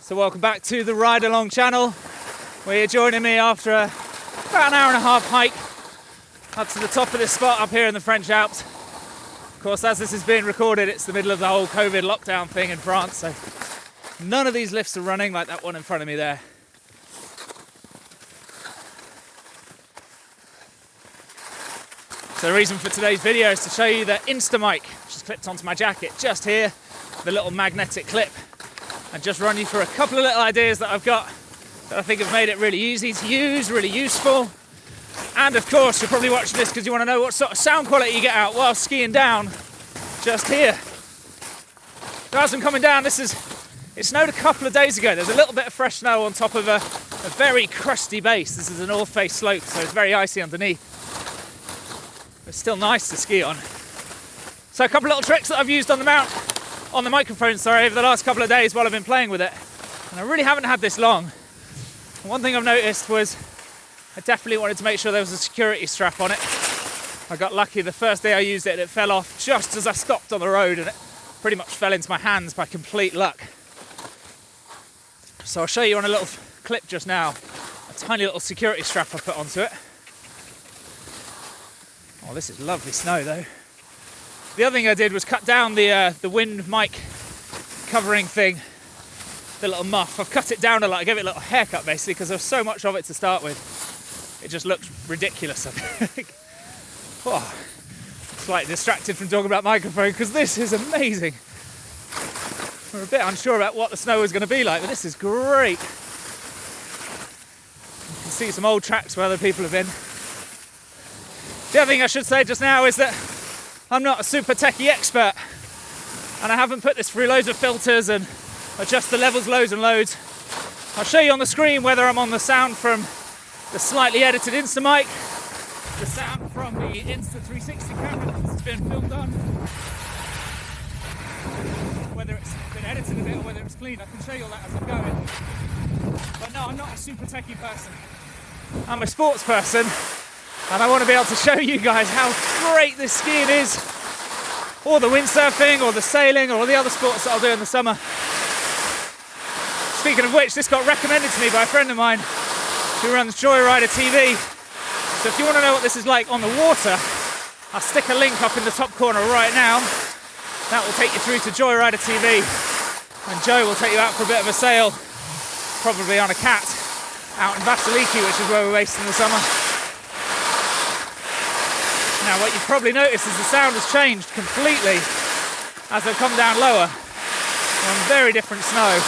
So welcome back to the Ride Along channel, where you're joining me after about an hour and a half hike up to the top of this spot up here in the French Alps. Of course, as this is being recorded, it's the middle of the whole COVID lockdown thing in France, so none of these lifts are running like that one in front of me there. So the reason for today's video is to show you the Instamic, which is clipped onto my jacket just here, the little magnetic clip, and just run you through a couple of little ideas that I've got that I think have made it really easy to use, really useful. And of course, you're probably watching this because you want to know what sort of sound quality you get out while skiing down just here. So as I'm coming down, it snowed a couple of days ago. There's a little bit of fresh snow on top of a very crusty base. This is a north face slope, so it's very icy underneath. It's still nice to ski on. So a couple of little tricks that I've used on the microphone, over the last couple of days while I've been playing with it. And I really haven't had this long. One thing I've noticed was I definitely wanted to make sure there was a security strap on it. I got lucky the first day I used it, it fell off just as I stopped on the road and it pretty much fell into my hands by complete luck. So I'll show you on a little clip just now, a tiny little security strap I put onto it. Oh, this is lovely snow though. The other thing I did was cut down the wind mic covering thing, the little muff. I've cut it down a lot. I gave it a little haircut basically because there's so much of it to start with. It just looks ridiculous, I think. Oh, slightly distracted from talking about microphone because this is amazing. We're a bit unsure about what the snow is going to be like, but this is great. You can see some old tracks where other people have been. The other thing I should say just now is that I'm not a super techie expert and I haven't put this through loads of filters and adjust the levels loads and loads. I'll show you on the screen whether I'm on the sound from the slightly edited Instamic, the sound from the Insta360 camera that's been filmed on, whether it's been edited a bit or whether it's clean. I can show you all that as I'm going. But no, I'm not a super techie person. I'm a sports person. And I want to be able to show you guys how great this skiing is, or the windsurfing, or the sailing, or all the other sports that I'll do in the summer. Speaking of which, this got recommended to me by a friend of mine who runs Joyrider TV. So if you want to know what this is like on the water, I'll stick a link up in the top corner right now. That will take you through to Joyrider TV. And Joe will take you out for a bit of a sail, probably on a cat, out in Vasiliki, which is where we're based in the summer. Now what you've probably noticed is the sound has changed completely as I've come down lower. We're on very different snow.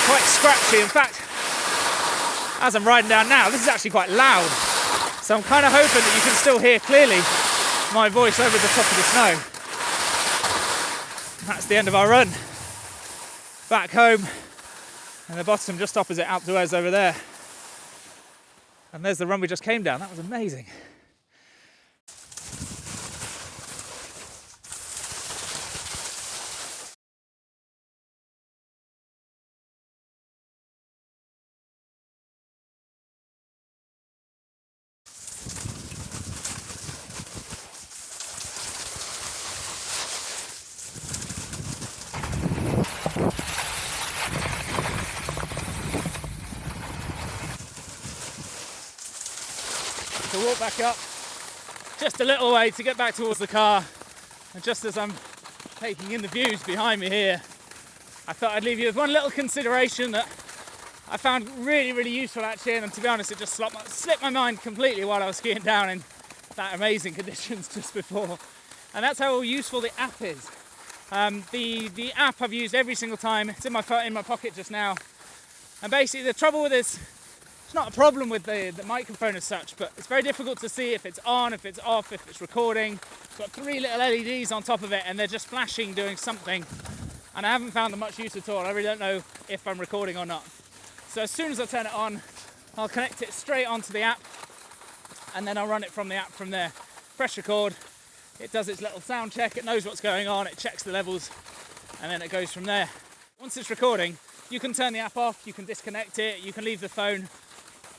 Quite scratchy. In fact, as I'm riding down now, this is actually quite loud. So I'm kind of hoping that you can still hear clearly my voice over the top of the snow. That's the end of our run. Back home, and the bottom just opposite Alpe d'Huez over there. And there's the run we just came down. That was amazing. To walk back up just a little way to get back towards the car, and just as I'm taking in the views behind me here, I thought I'd leave you with one little consideration that I found really, really useful actually, and to be honest it just slipped my mind completely while I was skiing down in that amazing conditions just before, and that's how useful the app is. The app I've used every single time. It's in my pocket just now, and basically the trouble with this, it's not a problem with the microphone as such, but it's very difficult to see if it's on, if it's off, if it's recording. It's got 3 little LEDs on top of it and they're just flashing doing something, and I haven't found them much use at all. I really don't know if I'm recording or not. So as soon as I turn it on, I'll connect it straight onto the app and then I'll run it from the app from there. Press record, it does its little sound check, it knows what's going on, it checks the levels, and then it goes from there. Once it's recording, you can turn the app off, you can disconnect it, you can leave the phone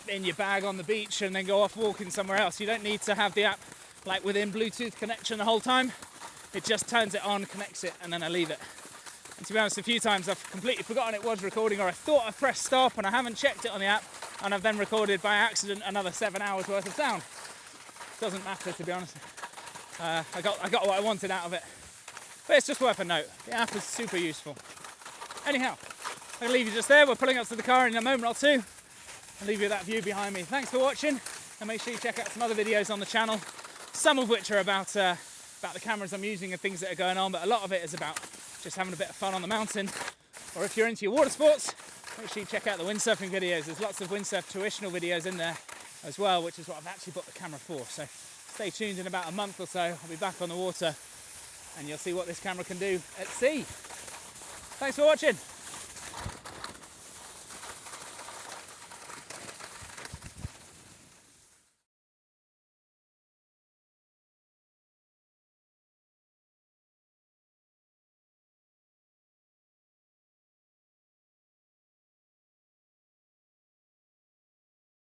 in your bag on the beach and then go off walking somewhere else. You don't need to have the app like within Bluetooth connection the whole time. It just turns it on, connects it, and then I leave it. And to be honest, a few times I've completely forgotten it was recording, or I thought I pressed stop and I haven't checked it on the app, and I've then recorded by accident another 7 hours worth of sound. Doesn't matter, to be honest. I got what I wanted out of it. But it's just worth a note. The app is super useful. Anyhow, I'm going to leave you just there. We're pulling up to the car in a moment or two. I'll leave you that view behind me. Thanks for watching, and make sure you check out some other videos on the channel, some of which are about the cameras I'm using and things that are going on, but a lot of it is about just having a bit of fun on the mountain. Or if you're into your water sports, make sure you check out the windsurfing videos. There's lots of windsurf tuitional videos in there as well, which is what I've actually bought the camera for. So stay tuned. In about a month or so, I'll be back on the water and you'll see what this camera can do at sea. Thanks for watching.